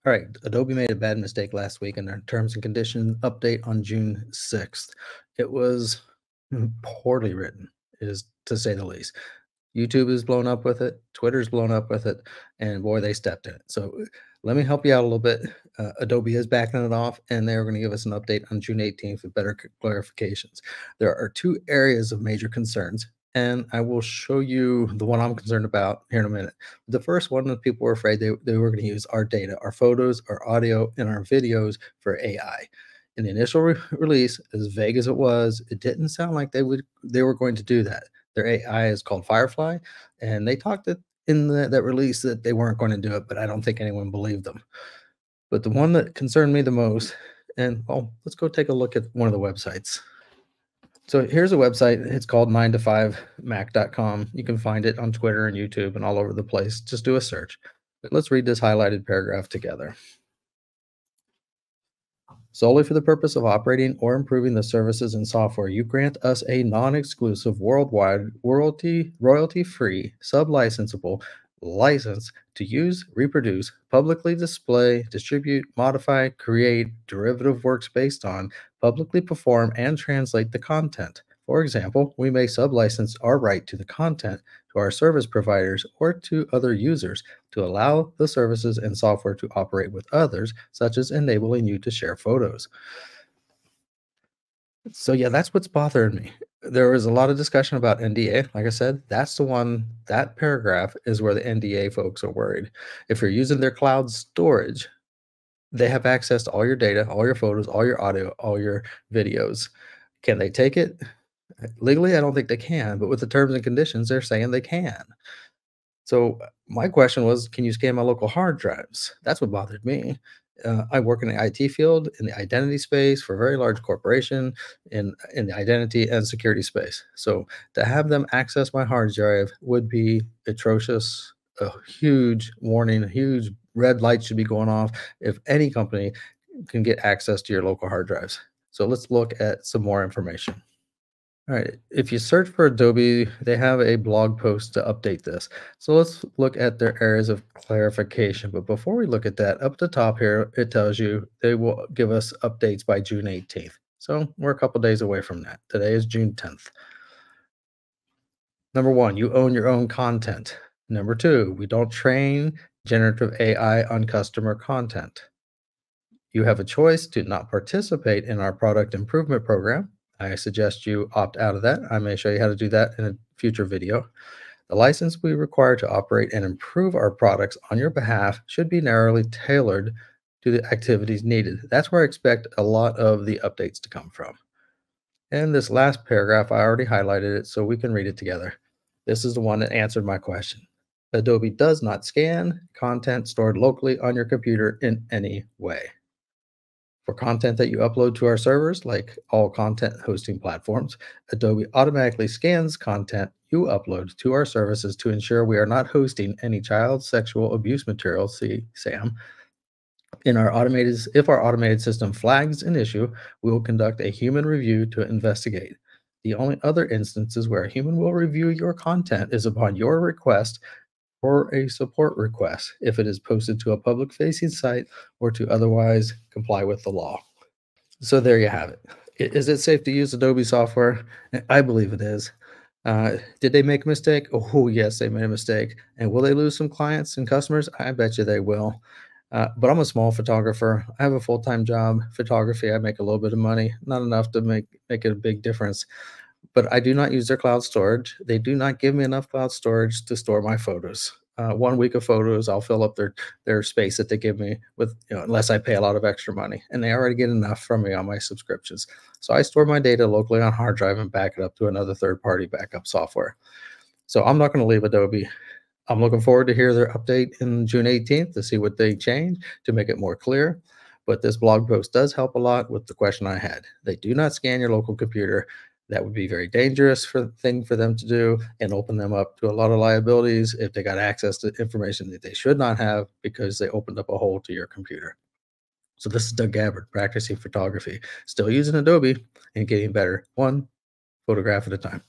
All right, Adobe made a bad mistake last week in their terms and condition update on June 6th. It was poorly written, is to say the least. YouTube is blown up with it, Twitter's blown up with it, and boy, they stepped in it. So let me help you out a little bit. Adobe is backing it off, and they're going to give us an update on June 18th with better clarifications. There are two areas of major concerns, and I will show you the one I'm concerned about here in a minute. The first one that people were afraid they were going to use our data, our photos, our audio, and our videos for AI. In the initial release, as vague as it was, it didn't sound like they were going to do that. Their AI is called Firefly, and they talked it in that release that they weren't going to do it, but I don't think anyone believed them. But the one that concerned me the most, and well, let's go take a look at one of the websites. So here's a website. It's called 9to5mac.com. You can find it on Twitter and YouTube and all over the place. Just do a search. But let's read this highlighted paragraph together. Solely for the purpose of operating or improving the services and software, you grant us a non-exclusive, worldwide, royalty-free, sub-licensable license to use, reproduce, publicly display, distribute, modify, create derivative works based on, publicly perform, and translate the content. For example, we may sublicense our right to the content to our service providers or to other users to allow the services and software to operate with others, such as enabling you to share photos. So yeah, that's what's bothering me. There was a lot of discussion about NDA. Like I said, that's the one, that paragraph is where the NDA folks are worried. If you're using their cloud storage, they have access to all your data, all your photos, all your audio, all your videos. Can they take it? Legally, I don't think they can, but with the terms and conditions, they're saying they can. So my question was, can you scan my local hard drives? That's what bothered me. I work in the IT field, in the identity space for a very large corporation, in the identity and security space. So to have them access my hard drive would be atrocious. A huge warning, a huge red light should be going off if any company can get access to your local hard drives. So let's look at some more information. All right, if you search for Adobe, they have a blog post to update this. So let's look at their areas of clarification. But before we look at that, up at the top here, it tells you they will give us updates by June 18th. So we're a couple days away from that. Today is June 10th. Number one, you own your own content. Number two, we don't train generative AI on customer content. You have a choice to not participate in our product improvement program. I suggest you opt out of that. I may show you how to do that in a future video. The license we require to operate and improve our products on your behalf should be narrowly tailored to the activities needed. That's where I expect a lot of the updates to come from. And this last paragraph, I already highlighted it so we can read it together. This is the one that answered my question. Adobe does not scan content stored locally on your computer in any way. For content that you upload to our servers, like all content hosting platforms, Adobe automatically scans content you upload to our services to ensure we are not hosting any child sexual abuse material, see SAM. If our automated system flags an issue, we will conduct a human review to investigate. The only other instances where a human will review your content is upon your request or a support request if it is posted to a public facing site or to otherwise comply with the law. So there you have it. Is it safe to use Adobe software? I believe it is. Did they make a mistake? Oh, yes, they made a mistake. And will they lose some clients and customers? I bet you they will. But I'm a small photographer. I have a full-time job. Photography, I make a little bit of money, not enough to make it a big difference. But I do not use their cloud storage. They do not give me enough cloud storage to store my photos. 1 week of photos, I'll fill up their space that they give me with, unless I pay a lot of extra money. And they already get enough from me on my subscriptions. So I store my data locally on hard drive and back it up to another third-party backup software. So I'm not going to leave Adobe. I'm looking forward to hear their update in June 18th to see what they change to make it more clear. But this blog post does help a lot with the question I had. They do not scan your local computer. That would be very dangerous thing for them to do and open them up to a lot of liabilities if they got access to information that they should not have because they opened up a hole to your computer. So this is Doug Gabbard, practicing photography, still using Adobe and getting better, one photograph at a time.